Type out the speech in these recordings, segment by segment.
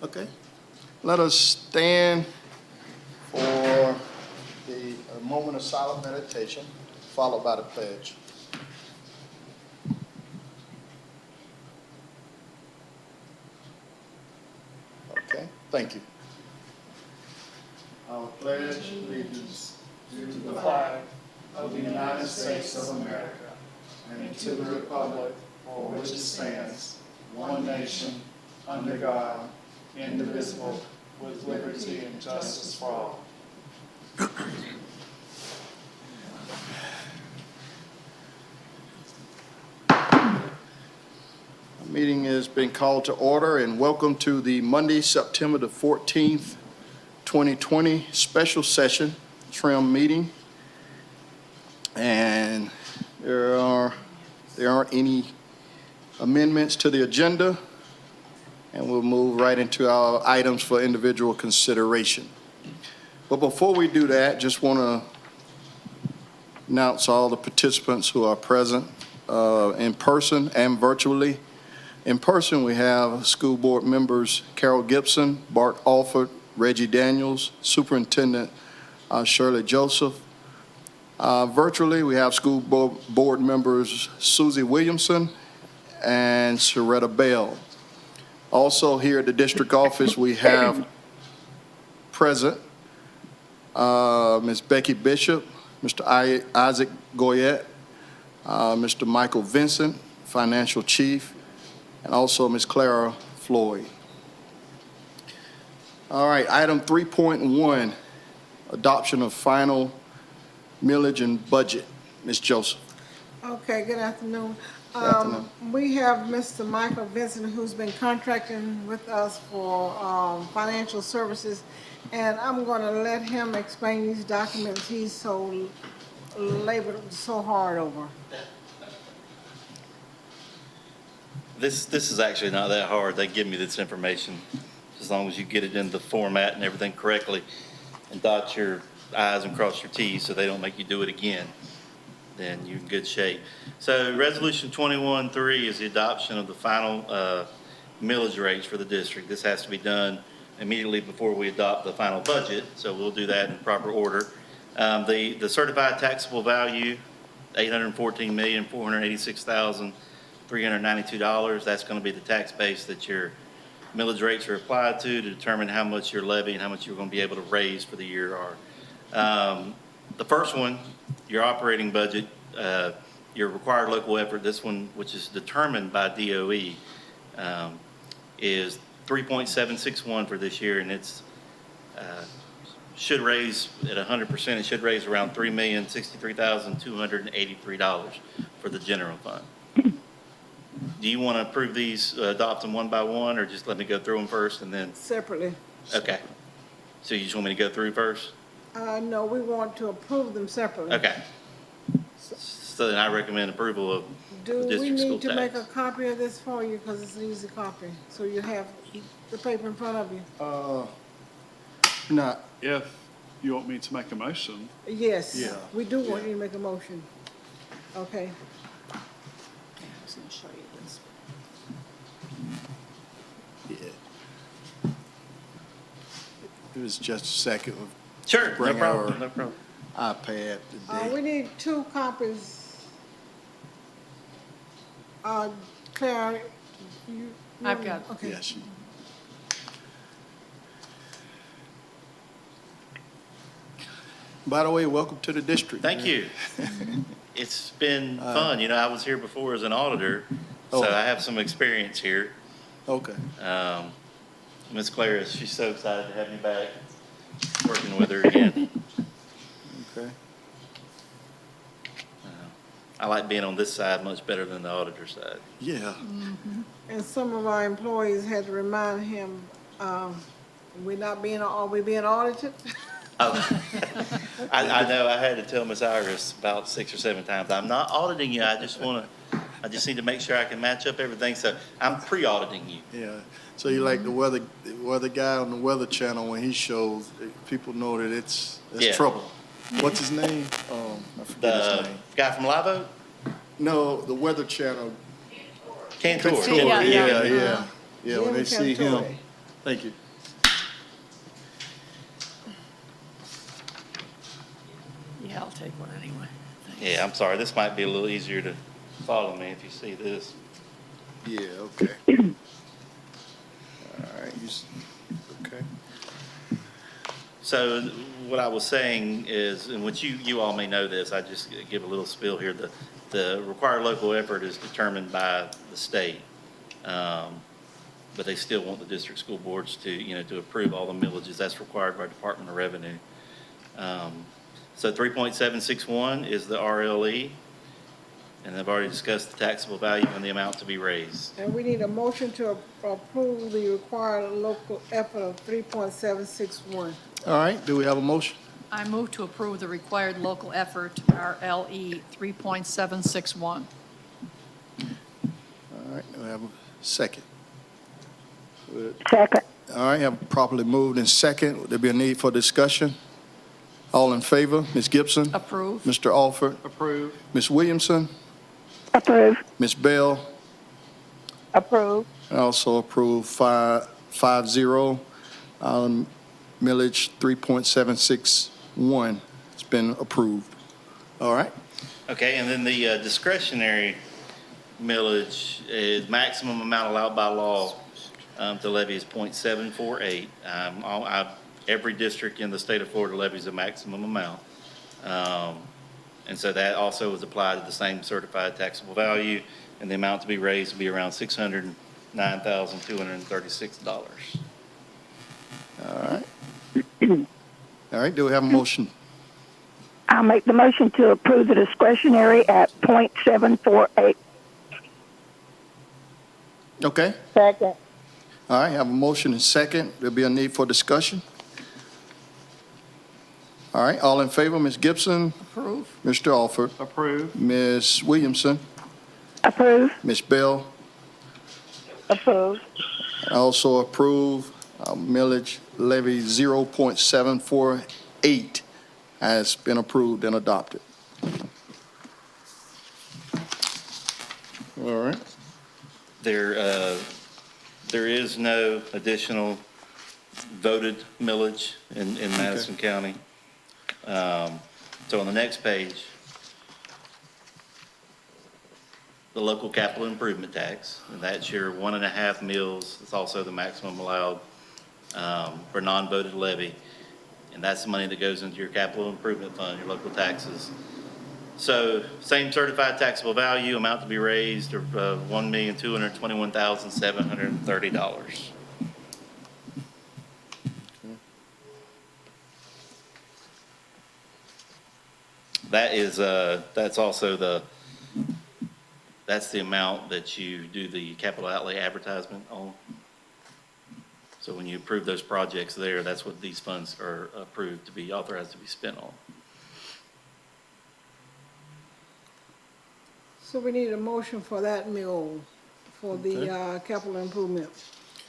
Okay. Let us stand for a moment of silent meditation, followed by the pledge. Okay, thank you. I will pledge allegiance to the flag of the United States of America and to the republic for which it stands, one nation, under God, indivisible, with liberty and justice for all. The meeting has been called to order, and welcome to the Monday, September the 14th, 2020 special session trim meeting. And there aren't any amendments to the agenda, and we'll move right into our items for individual consideration. But before we do that, just want to announce all the participants who are present in person and virtually. In person, we have school board members Carol Gibson, Bart Alford, Reggie Daniels, Superintendent Shirley Joseph. Virtually, we have school board members Susie Williamson and Sharetta Bell. Also here at the district office, we have present Ms. Becky Bishop, Mr. Isaac Goyette, Mr. Michael Vincent, Financial Chief, and also Ms. Clara Floyd. All right, item 3.1, adoption of final millage and budget. Ms. Joseph. Okay, good afternoon. Good afternoon. We have Mr. Michael Vincent, who's been contracting with us for financial services, and I'm going to let him explain these documents he's so labored so hard over. This is actually not that hard. They give me this information as long as you get it in the format and everything correctly and dot your I's and cross your T's so they don't make you do it again, then you're in good shape. So Resolution 21-3 is the adoption of the final millage rates for the district. This has to be done immediately before we adopt the final budget, so we'll do that in proper order. The certified taxable value, $814,486,392. That's going to be the tax base that your millage rates are applied to determine how much your levy and how much you're going to be able to raise for the year are. The first one, your operating budget, your required local effort, this one, which is determined by DOE, is 3.761 for this year, and it's should raise at 100%. It should raise around $3,063,283 for the general fund. Do you want to approve these, adopt them one by one, or just let me go through them first and then? Separately. Okay. So you just want me to go through first? No, we want to approve them separately. Okay. So then I recommend approval of Do the we district school need to make a tax. copy of this for you, because it's an easy copy, so you have the paper in front of you? Not, If you want me to make a motion, Yes. Yeah. We do want you to make a motion. Okay. I was going to show you this. yeah. It was just a second of Sure, no bring problem, our- no problem. iPad today. We need 2 copies. Claire, you? I've got it. Okay. Yes. By the way, welcome to the district. Thank man. you. It's been fun. You know, I was here before as an auditor, so Oh. I have some experience here. Okay. Ms. Clara, she's so excited to have me back, working with her again. Okay. I like being on this side much better than the auditor side. Yeah. And some of our employees had to remind him, are we being audited? Oh, I know, I had to tell Ms. Iris about 6 or 7 times, I'm not auditing you, I just need to make sure I can match up everything, so I'm pre-auditing you. Yeah. So you like the weather guy on the Weather Channel when he shows, people know that it's Yeah. trouble. What's his name? I forget his The name. guy from Live Oak? No, the Weather Channel. Cantor. Cantor, Yeah. yeah. Yeah, when Jim they see him, Cantore. Thank you. Yeah, I'll take one anyway. Yeah, I'm sorry, this might be a little easier to follow me if you see this. Yeah, okay. All right, okay. So what I was saying is, and which you all may know this, I just give a little spiel here. The required local effort is determined by the state. But they still want the district school boards to, to approve all the millages. That's required by Department of Revenue. So 3.761 is the RLE. And I've already discussed the taxable value and the amount to be raised. And we need a motion to approve the required local effort of 3.761. All right, do we have a motion? I move to approve the required local effort, RLE 3.761. All right, do we have a second? Second. All right, have properly moved in second. Would there be a need for discussion? All in favor? Ms. Gibson? Approve. Mr. Alford? Approve. Ms. Williamson? Approve. Ms. Bell? Approve. And also approve 5-0. Millage 3.761 has been approved. All right, Okay, and then the discretionary millage is maximum amount allowed by law to levy is .748. Every district in the state of Florida levies a maximum amount. And so that also is applied to the same certified taxable value, and the amount to be raised will be around $609,236. all right. All right, do we have a motion? I'll make the motion to approve the discretionary at .748. Okay, Second. all right, have a motion and second. There'll be a need for discussion. All right, all in favor, Ms. Gibson, Approve. Mr. Alford, Approve. Ms. Williamson, Approve. Ms. Bell. Approve. I also approve millage levy 0.748 has been approved and adopted. All right, There is no additional voted millage in Madison County. So on the next page, the local capital improvement tax, and that's your 1.5 mills. It's also the maximum allowed for non-voted levy. And that's the money that goes into your capital improvement fund, your local taxes. So same certified taxable value, amount to be raised of $1,221,730. That is, that's also that's the amount that you do the capital outlay advertisement on. So when you approve those projects there, that's what these funds are approved to be authorized to be spent on. So we need a motion for that mill, for the capital improvement.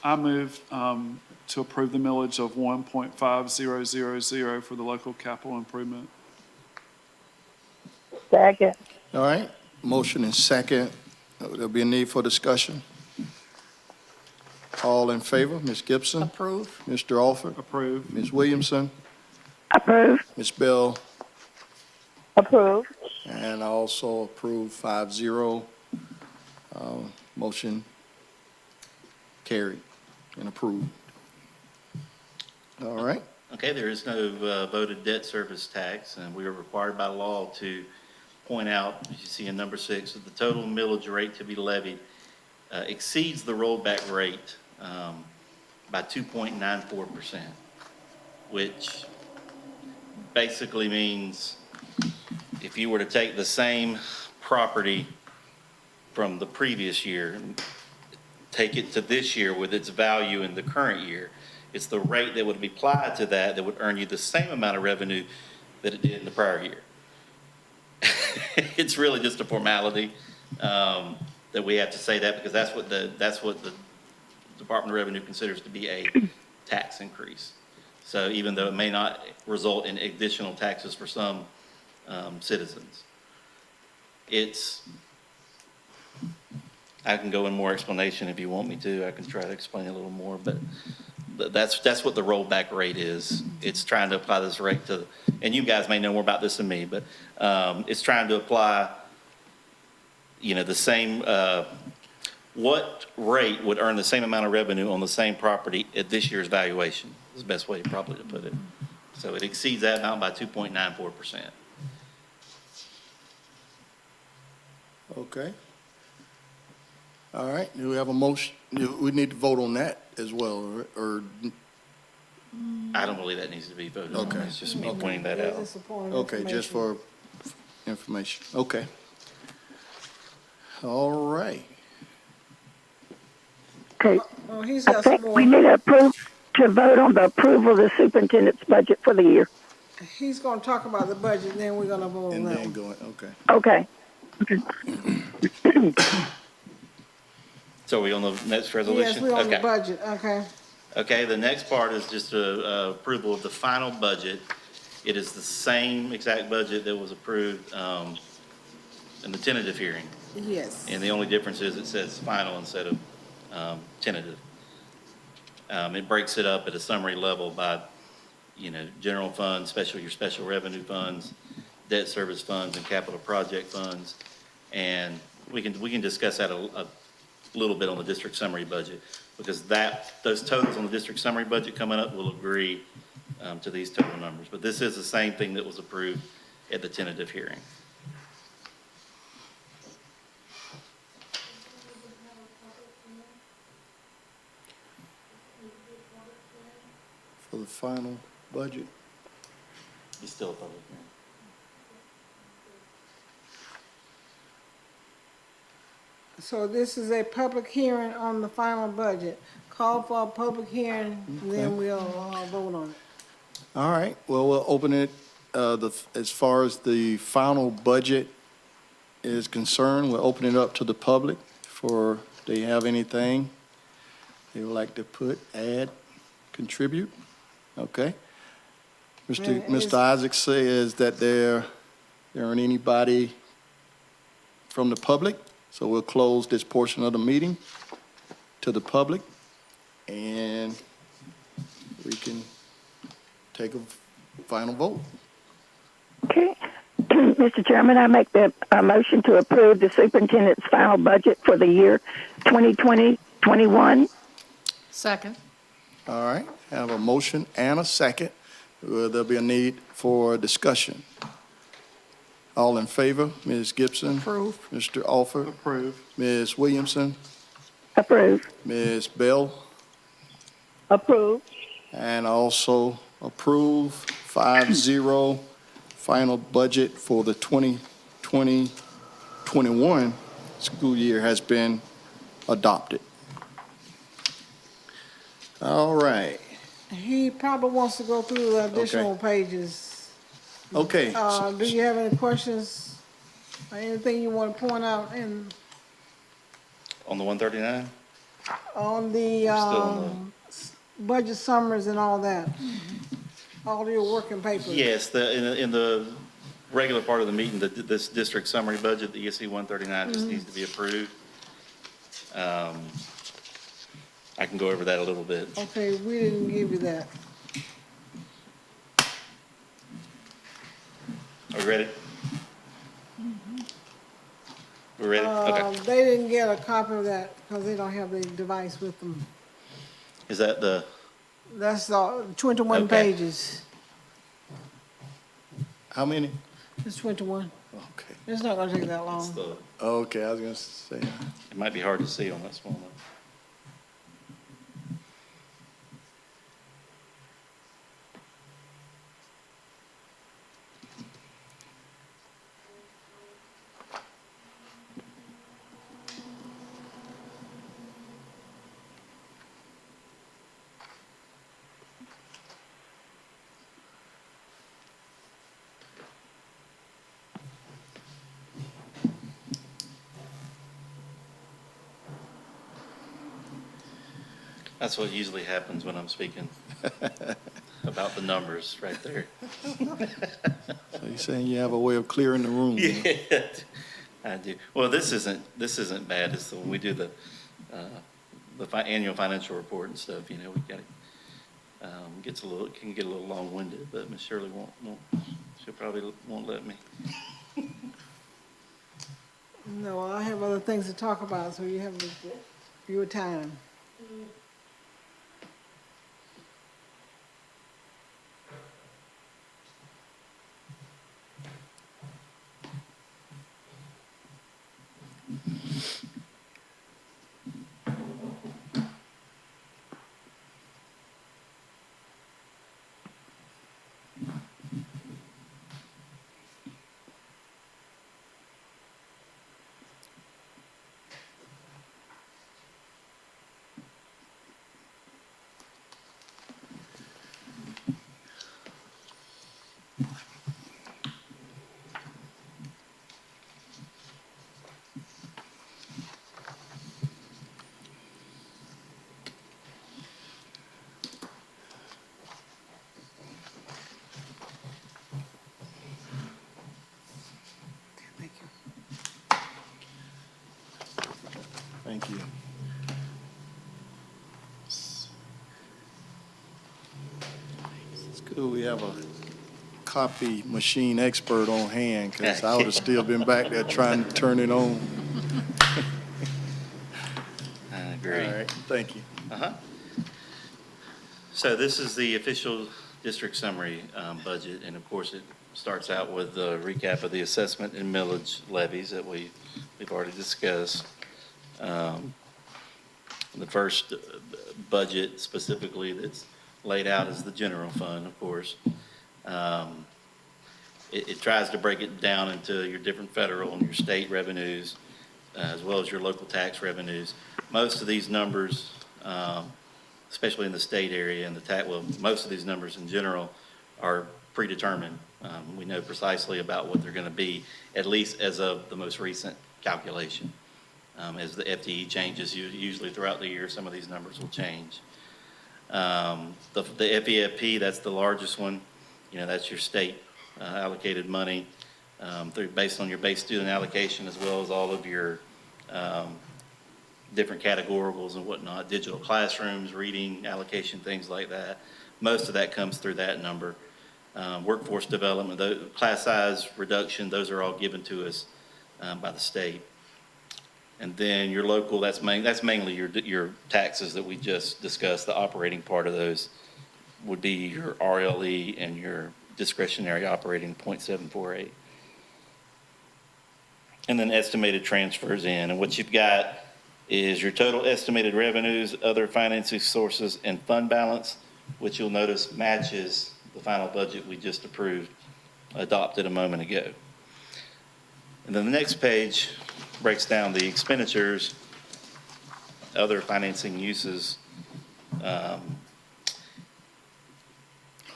I move to approve the millage of 1.5000 for the local capital improvement. Second. all right, motion and second. There'll be a need for discussion. All in favor, Ms. Gibson, Approve. Mr. Alford, Approve. Ms. Williamson, Approve. Ms. Bell, Approve. and I also approve 5-0. Motion carried and approved. All right, Okay, there is no voted debt service tax, and we are required by law to point out, as you see in number 6, that the total millage rate to be levied exceeds the rollback rate by 2.94%, which basically means if you were to take the same property from the previous year, and take it to this year with its value in the current year, it's the rate that would be applied to that would earn you the same amount of revenue that it did in the prior year. It's really just a formality that we have to say that because that's what the Department of Revenue considers to be a tax increase. So even though it may not result in additional taxes for some citizens, I can go in more explanation if you want me to. I can try to explain a little more, That's what the rollback rate is. It's trying to apply this rate to, and you guys may know more about this than me, but it's trying to apply, the same, what rate would earn the same amount of revenue on the same property at this year's valuation, is the best way probably to put it. So it exceeds that amount by 2.94%. Okay. All right, do we have a motion? We need to vote on that as well, or, I don't believe that needs to be voted on. Okay. It's just me pointing that out. It's a point of okay, just information. for information. Okay. All right. Okay, Oh, he's I got some think more. we need to vote on the approval of the superintendent's budget for the year. He's gonna talk about the budget, then we're gonna vote on And that then one. going, okay. Okay. So are we on the next resolution? Yes, we're on the Okay. budget, okay. Okay, the next part is just approval of the final budget. It is the same exact budget that was approved in the tentative hearing. Yes. And the only difference is it says final instead of tentative. It breaks it up at a summary level by, general funds, your special revenue funds, debt service funds, and capital project funds. And we can discuss that a little bit on the district summary budget, because those totals on the district summary budget coming up will agree to these total numbers. But this is the same thing that was approved at the tentative hearing. For the final budget. It's still a public hearing. So this is a public hearing on the final budget. Call for a public hearing, and then we'll vote on it. All right, well, we'll open it, as far as the final budget is concerned, we'll open it up to the public for, they have anything they would like to put, add, contribute? Okay. Mr. Isaac says that there aren't anybody from the public, so we'll close this portion of the meeting to the public, and we can take a final vote. Okay. Mr. Chairman, I make a motion to approve the superintendent's final budget for the year 2020-21. Second. All right, have a motion and a second. Will there be a need for discussion? All in favor, Ms. Gibson? Approve. Mr. Alford? Approve. Ms. Williamson? Approve. Ms. Bell? Approve. And also approve 5-0 final budget for the 2020-21 school year has been adopted. All right, He probably wants to go through the additional pages. okay. Do you have any questions or anything you want to point out On the 139? on the, on budget summaries and all that? All your working papers? Yes, in the regular part of the meeting, this district summary budget, the ESC 139 just needs to be approved. I can go over that a little bit. Okay, we didn't give you that. Are we ready? We ready? Okay. They didn't get a copy of that because they don't have the device with them. Is that That's 21 Okay. pages. How many? It's 21. Okay, It's not gonna take that long. okay, I was gonna say, it might be hard to see on that small one. That's what usually happens when I'm speaking about the numbers right there. so you're saying you have a way of clearing the room? Yeah, I do. Well, this isn't bad. It's when we do the annual financial report and stuff, we got Can get a little long-winded, but Ms. Shirley she'll probably won't let me. No, I have other things to talk about, so you have your time. Thank you. Thank you. It's good we have a copy machine expert on hand, because I would have still been back there trying to turn it on. I All agree. right, thank you. Uh-huh. So this is the official district summary budget, and of course, it starts out with a recap of the assessment and millage levies that we've already discussed. The first budget specifically that's laid out is the general fund, of course. It tries to break it down into your different federal and your state revenues, as well as your local tax revenues. Most of these numbers, especially in the state area and most of these numbers in general are predetermined. We know precisely about what they're going to be, at least as of the most recent calculation. As the FTE changes, usually throughout the year, some of these numbers will change. The FEFP, that's the largest one. That's your state allocated money based on your base student allocation, as well as all of your different categoricals and whatnot, digital classrooms, reading allocation, things like that. Most of that comes through that number. Workforce development, class size reduction, those are all given to us by the state. And then your local, that's mainly your taxes that we just discussed. The operating part of those would be your RLE and your discretionary operating 0.748. And then estimated transfers in. And what you've got is your total estimated revenues, other financing sources, and fund balance, which you'll notice matches the final budget we just adopted a moment ago. And then the next page breaks down the expenditures, other financing uses,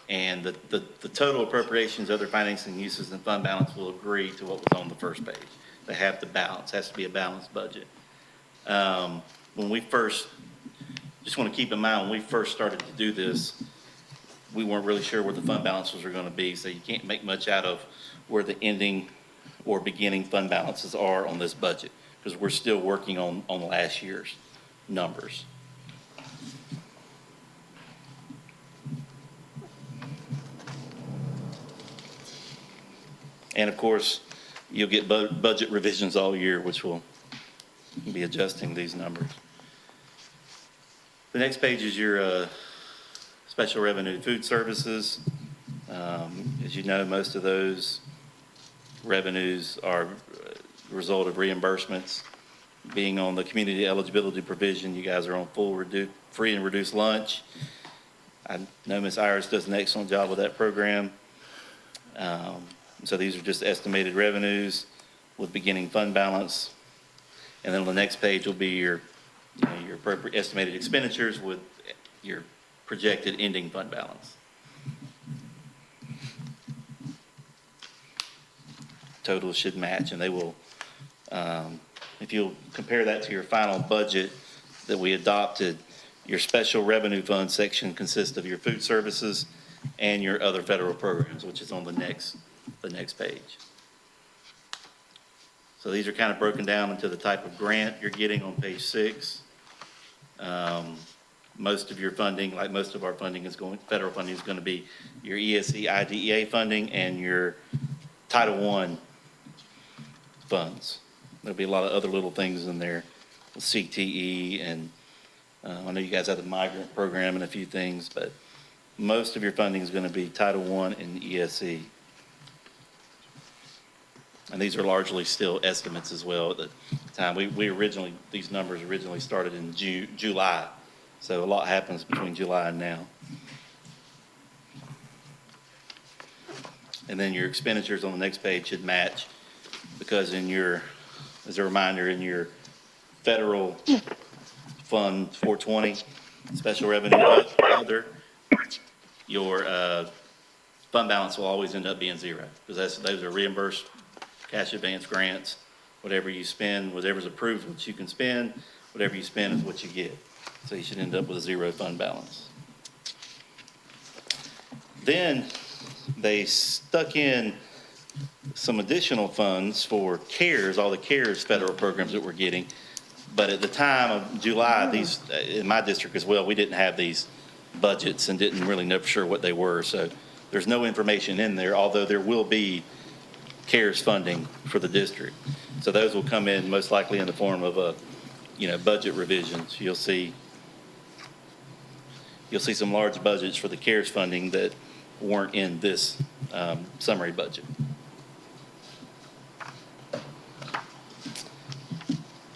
and the total appropriations, other financing uses, and fund balance will agree to what was on the first page. They have to balance, has to be a balanced budget. When we first, just want to keep in mind, when we first started to do this, we weren't really sure where the fund balances were going to be, so you can't make much out of where the ending or beginning fund balances are on this budget, because we're still working on last year's numbers. And of course, you'll get budget revisions all year, which will be adjusting these numbers. The next page is your special revenue food services. As you know, most of those revenues are a result of reimbursements. Being on the community eligibility provision, you guys are on full free and reduced lunch. I know Ms. Iris does an excellent job with that program. So these are just estimated revenues with beginning fund balance. And then on the next page will be your appropriate estimated expenditures with your projected ending fund balance. Totals should match, and they will, if you'll compare that to your final budget that we adopted, your special revenue fund section consists of your food services and your other federal programs, which is on the next page. So these are kind of broken down into the type of grant you're getting on page 6. most of your funding, like most of our funding is going, federal funding is going to be your ESC IDEA funding and your Title I funds. There'll be a lot of other little things in there, with CTE, and I know you guys have the migrant program and a few things, but most of your funding is going to be Title I and ESC. And these are largely still estimates as well at the time. We originally, these numbers originally started in July. So a lot happens between July and now. And then your expenditures on the next page should match, because in your, as a reminder, in your federal fund 420, special revenue other, your fund balance will always end up being zero, because those are reimbursed cash advance grants. Whatever you spend, whatever's approved, what you can spend, whatever you spend is what you get. So you should end up with a zero fund balance. Then they stuck in some additional funds for CARES, all the CARES federal programs that we're getting. But at the time of July, these, in my district as well, we didn't have these budgets and didn't really know for sure what they were. So there's no information in there, although there will be CARES funding for the district. So those will come in most likely in the form of a, budget revisions. You'll see some large budgets for the CARES funding that weren't in this summary budget.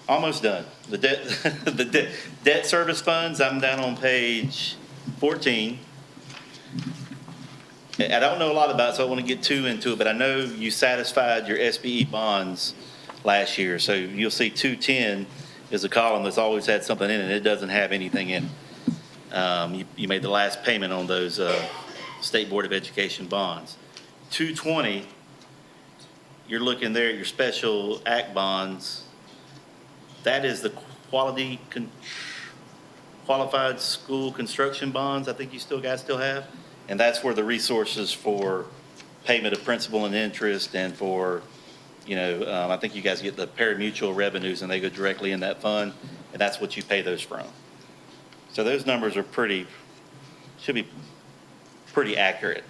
Almost done. The debt service funds, I'm down on page 14. I don't know a lot about it, so I want to get too into it, but I know you satisfied your SBE bonds last year. So you'll see 210 is a column that's always had something in it. It doesn't have anything in it. You made the last payment on those State Board of Education bonds. 220, you're looking there at your special act bonds. That is the qualified school construction bonds I think you guys still have. And that's where the resources for payment of principal and interest and for, I think you guys get the pari-mutuel revenues and they go directly in that fund, and that's what you pay those from. So those numbers are should be pretty accurate.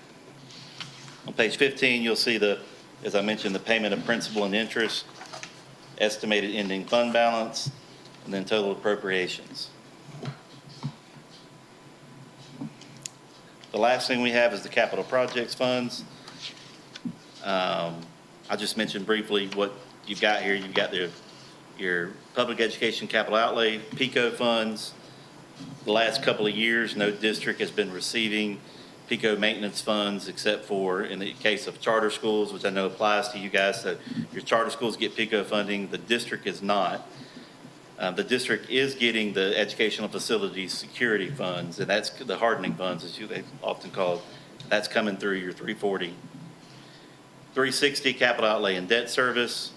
On page 15, you'll see as I mentioned, the payment of principal and interest, estimated ending fund balance, and then total appropriations. The last thing we have is the capital projects funds. I just mentioned briefly what you've got here. You've got your public education capital outlay, PICO funds. The last couple of years, no district has been receiving PICO maintenance funds except for in the case of charter schools, which I know applies to you guys. So your charter schools get PICO funding. The district is not. The district is getting the educational facilities security funds, and that's the hardening funds, as they often call it. That's coming through your 340. 360 capital outlay and debt service.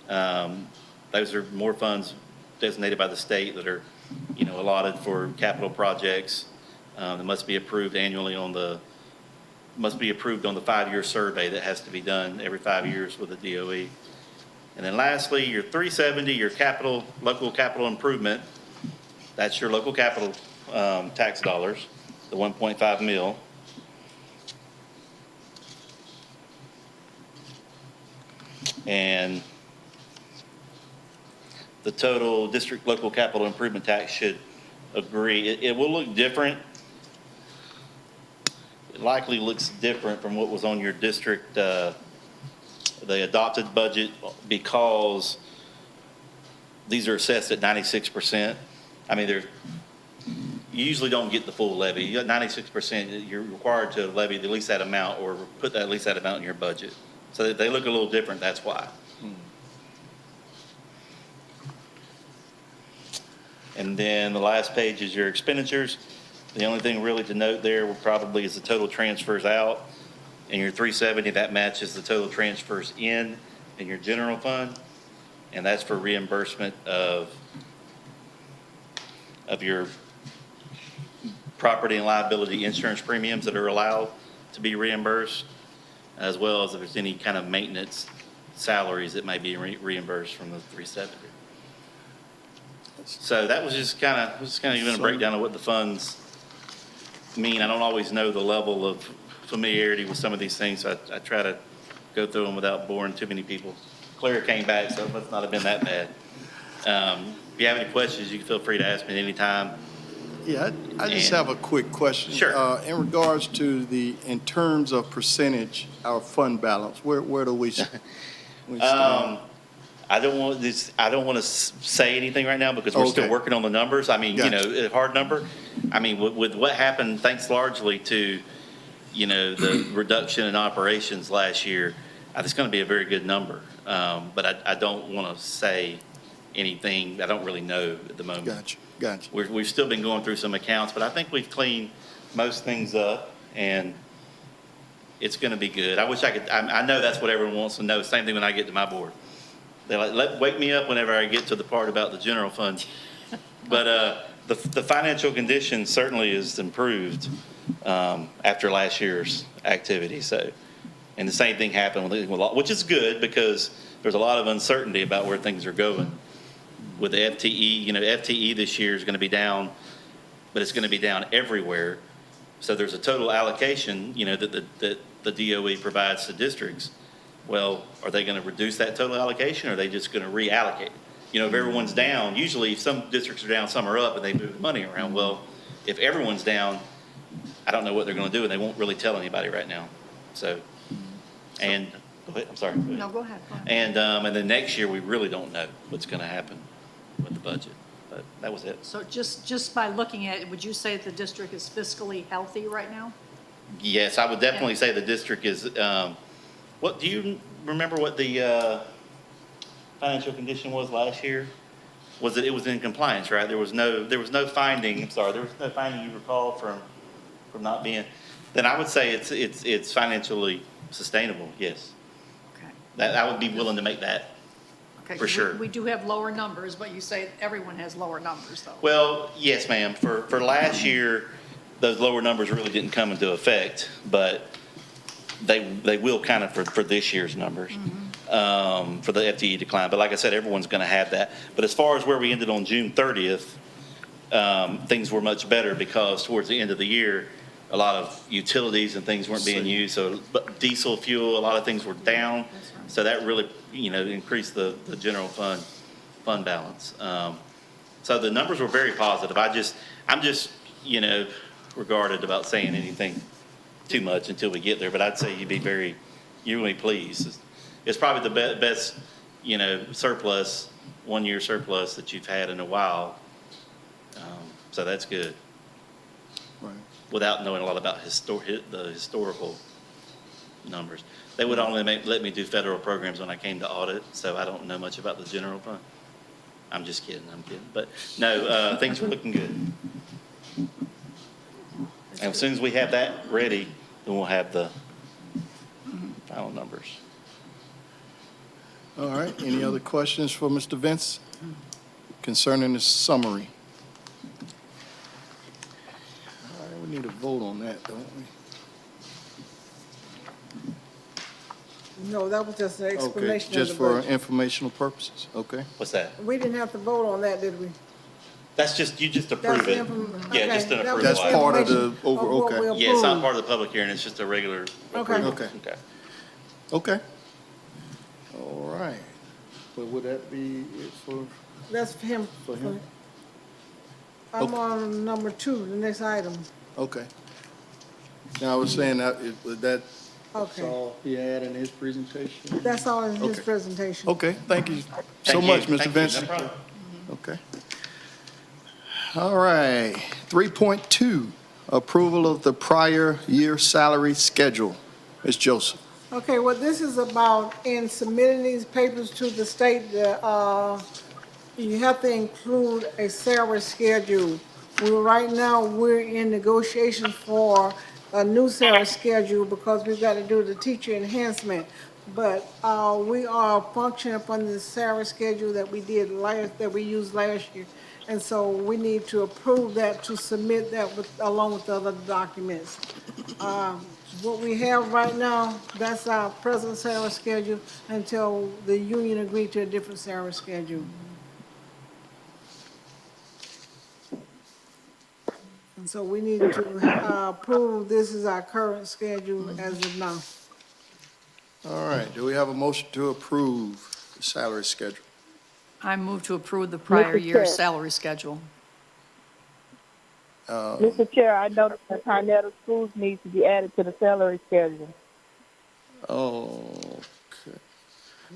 Those are more funds designated by the state that are, allotted for capital projects. That must be approved annually must be approved on the 5-year survey that has to be done every 5 years with the DOE. And then lastly, your 370, your local capital improvement, that's your local capital tax dollars, the 1.5 mil. And the total district local capital improvement tax should agree. It will look different. It likely looks different from what was on your district the adopted budget, because these are assessed at 96%. I mean, you usually don't get the full levy. You got 96%, you're required to levy at least that amount or put at least that amount in your budget. So they look a little different, that's why. And then the last page is your expenditures. The only thing really to note there probably is the total transfers out. In your 370, that matches the total transfers in your general fund, and that's for reimbursement of your property and liability insurance premiums that are allowed to be reimbursed, as well as if there's any kind of maintenance salaries that might be reimbursed from the 370. So that was just kind of giving a breakdown of what the funds mean. I don't always know the level of familiarity with some of these things, so I try to go through them without boring too many people. Claire came back, so it must not have been that bad. If you have any questions, you can feel free to ask me at any time. Yeah, I just And- have a quick question. Sure. In regards to in terms of percentage, our fund balance, where do we stand? I don't want to say anything right now because we're still Okay. working on the numbers. I mean, Gotcha. a hard number. I mean, with what happened, thanks largely to, the reduction in operations last year, it's going to be a very good number. But I don't want to say anything. I don't really know at the moment. Gotcha. We've still been going through some accounts, but I think we've cleaned most things up, and it's going to be good. I wish I could. I know that's what everyone wants to know. Same thing when I get to my board. They're like, wake me up whenever I get to the part about the general fund. But the financial condition certainly is improved after last year's activity. So, and the same thing happened with which is good because there's a lot of uncertainty about where things are going. With the FTE, FTE this year is going to be down, but it's going to be down everywhere. So there's a total allocation, that the DOE provides to districts. Well, are they going to reduce that total allocation, or are they just going to reallocate? If everyone's down, usually if some districts are down, some are up, and they move the money around. Well, if everyone's down, I don't know what they're going to do, and they won't really tell anybody right now. So, and go ahead. I'm sorry. Go ahead. No, go ahead. And then next year, we really don't know what's going to happen with the budget. But that was it. So just by looking at it, would you say that the district is fiscally healthy right now? Yes, I would definitely say the district is, what, do you remember what the financial condition was last year? It was in compliance, right? There was no finding, there was no finding you recall from not being, then I would say it's financially sustainable, yes. Okay. I would be willing to make that. Okay, For sure. We do have lower numbers, but you say everyone has lower numbers, though. Well, yes, ma'am. For last year, those lower numbers really didn't come into effect, but they will kind of for this year's numbers, for the FTE decline. But like I said, everyone's going to have that. But as far as where we ended on June 30th, things were much better because towards the end of the year, a lot of utilities and things weren't being used. So diesel fuel, a lot of things were down. That's right. So that really, increased the general fund balance. So the numbers were very positive. I'm just, regarded about saying anything too much until we get there. But I'd say you'd be really pleased. It's probably the best, surplus, 1 year surplus that you've had in a while. So that's good. Right. Without knowing a lot about the historical numbers. They would only let me do federal programs when I came to audit, so I don't know much about the general fund. I'm just kidding, But no, things are looking good. And as soon as we have that ready, then we'll have the final numbers. All right, any other questions for Mr. Vince concerning the summary? All right, we need a vote on that, don't we? No, that was just an Okay, explanation of just the for budget. informational purposes, okay? What's that? We didn't have to vote on that, did we? That's just, you just That's approve the it. inform- Yeah, okay, just an that was approval. That's part of the information over- what okay. we Yeah, it's not approved. part of the public hearing, it's just a regular. Okay. approval. Okay. Okay. Okay. All right. But would that be it for, That's for him. For him? I'm Okay. on number 2, the next item. okay. Now, I was saying that, that's Okay. all he had in his presentation? That's all in his Okay. presentation. Okay, thank you so Thank you. much, Mr. Thank you. Vince. No problem. Okay. All right, 3.2, approval of the prior year salary schedule. Ms. Joseph. Okay, what this is about, in submitting these papers to the state, you have to include a salary schedule. Right now, we're in negotiations for a new salary schedule because we've got to do the teacher enhancement. But we are functioning upon the salary schedule that we used last year. And so we need to approve that, to submit that along with the other documents. What we have right now, that's our present salary schedule until the union agreed to a different salary schedule. And so we need to approve this is our current schedule as of now. All right, do we have a motion to approve the salary schedule? I move to approve the prior Mr. year's Chair. salary schedule. Mr. Chair, I noticed that Pinetta schools need to be added to the salary schedule. Okay.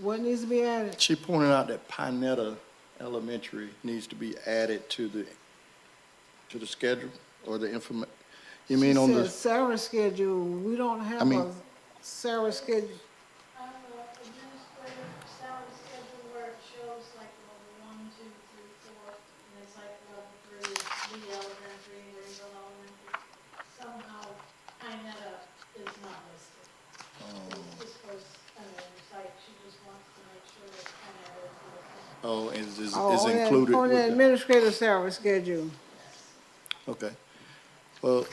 What needs to be added? She pointed out that Pinetta Elementary needs to be added to the schedule or the you mean on She said the, salary schedule, we don't have mean- a salary schedule. On the administrative salary schedule where it shows like level 1, 2, 3, 4, and it's like level 3, Lee Elementary, Rainbow Elementary. Somehow, Pinetta is not listed. This was an oversight, she just wants to make sure that Pinetta is listed. is included On the with administrative salary schedule. okay. Well,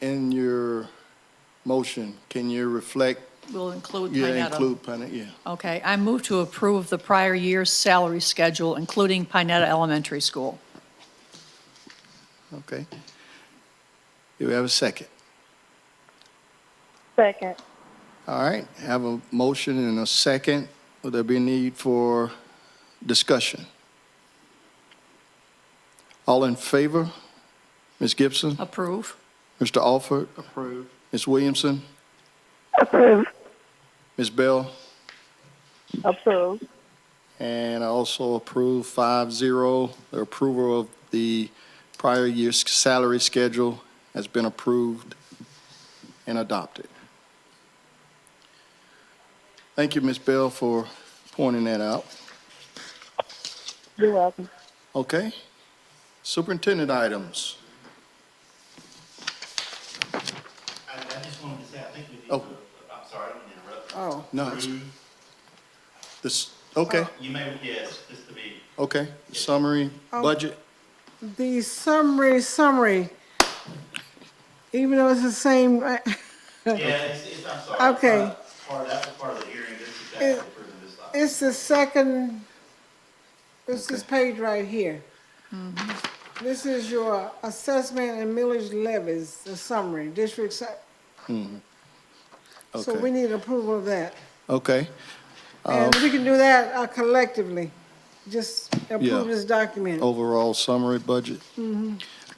in your motion, can you reflect, We'll include include Pinetta. Pinetta, yeah. Okay, I move to approve the prior year's salary schedule, including Pinetta Elementary School. Okay. Do we have a second? Second. All right, have a motion and a second. Will there be a need for discussion? All in favor? Ms. Gibson? Approve. Mr. Alford? Approve. Ms. Williamson? Approve. Ms. Bell? Approved. And I also approve 5-0. The approval of the prior year's salary schedule has been approved and adopted. Thank you, Ms. Bell, for pointing that out. You're welcome. Okay. Superintendent items. I just wanted to say, I think we need Oh. to, I'm sorry, I didn't interrupt. Oh, No, it's, Approve. this, okay, You may, yes, just to be, okay. Summary, budget. the summary, even though it's the same, yeah, it's, I'm sorry. Okay. That was part of the hearing, this is actually approving this document. it's the second, it's this page right here. This is your assessment and millage levies, the summary, district, so we Okay, need approval of that. okay. And we can do that collectively, just Yeah. approve this document. Overall summary budget.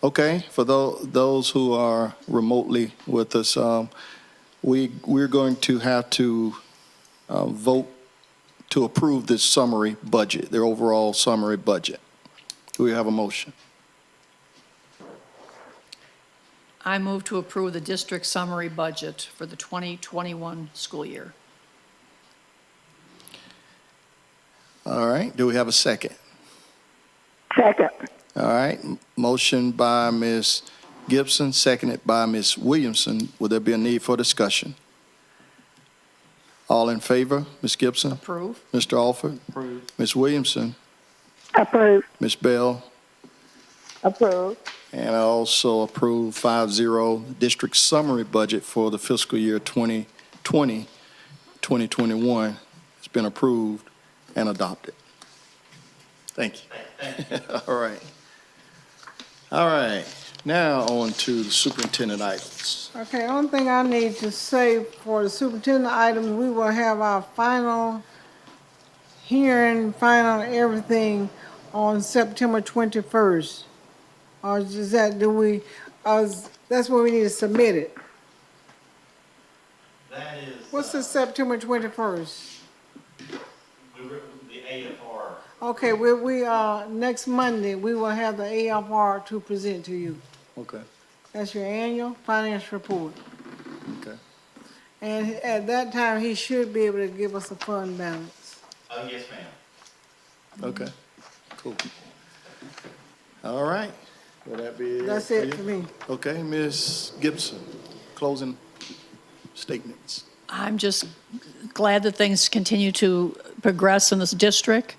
Okay, for those who are remotely with us, we're going to have to vote to approve this summary budget, their overall summary budget. Do we have a motion? I move to approve the district summary budget for the 2021 school year. All right, do we have a second? Second. All right, motion by Ms. Gibson, seconded by Ms. Williamson. Will there be a need for discussion? All in favor, Ms. Gibson? Approve. Mr. Alford? Approve. Ms. Williamson? Approve. Ms. Bell? Approved. And I also approve 5-0 district summary budget for the fiscal year 2020, 2021. It's been approved and adopted. Thank you. All right. All right, now on to the superintendent items. Okay, only thing I need to say for the superintendent items, we will have our final hearing, final everything on September 21st. Or is that, that's when we need to submit it. That is. What's the September 21st? We were, the AFR, Okay, next Monday, we will have the AFR to present to you. Okay, That's your annual finance report. okay. And at that time, he should be able to give us a fund balance. oh, yes, ma'am. Okay, cool. All right, will that be it? That's for it you? for me. Okay, Ms. Gibson, closing statements. I'm just glad that things continue to progress in this district.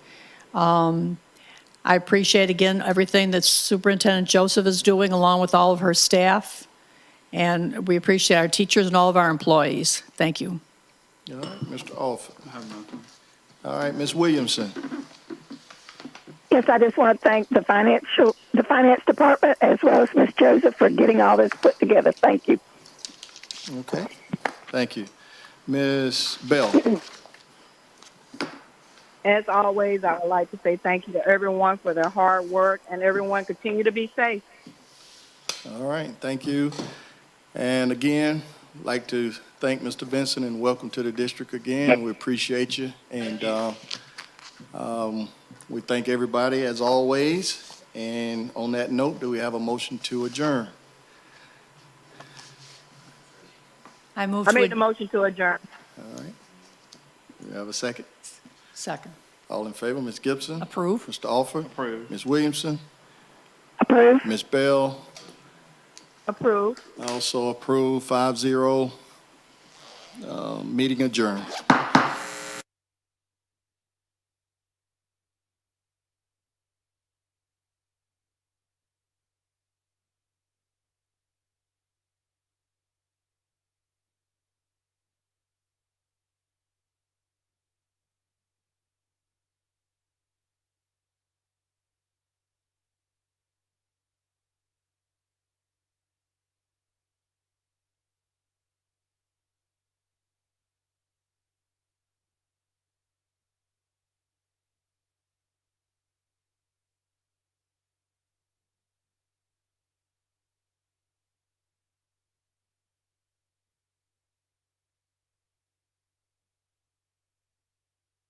I appreciate, again, everything that Superintendent Joseph is doing along with all of her staff. And we appreciate our teachers and all of our employees. Thank you. All right, Mr. Alford. I have nothing. All right, Ms. Williamson. Yes, I just want to thank the finance department as well as Ms. Joseph for getting all this put together. Thank you. Okay, thank you. Ms. Bell? As always, I would like to say thank you to everyone for their hard work, and everyone continue to be safe. All right, thank you. And again, I'd like to thank Mr. Benson and welcome to the district again. We appreciate you. And we thank everybody as always. And on that note, do we have a motion to adjourn? I move I made the to, motion to adjourn. All right. Do we have a second? second, All in favor, Ms. Gibson? approve. Mr. Alford? Approved. Ms. Williamson? Approve. Ms. Bell? Approved. Also approved, 5-0. Meeting adjourned.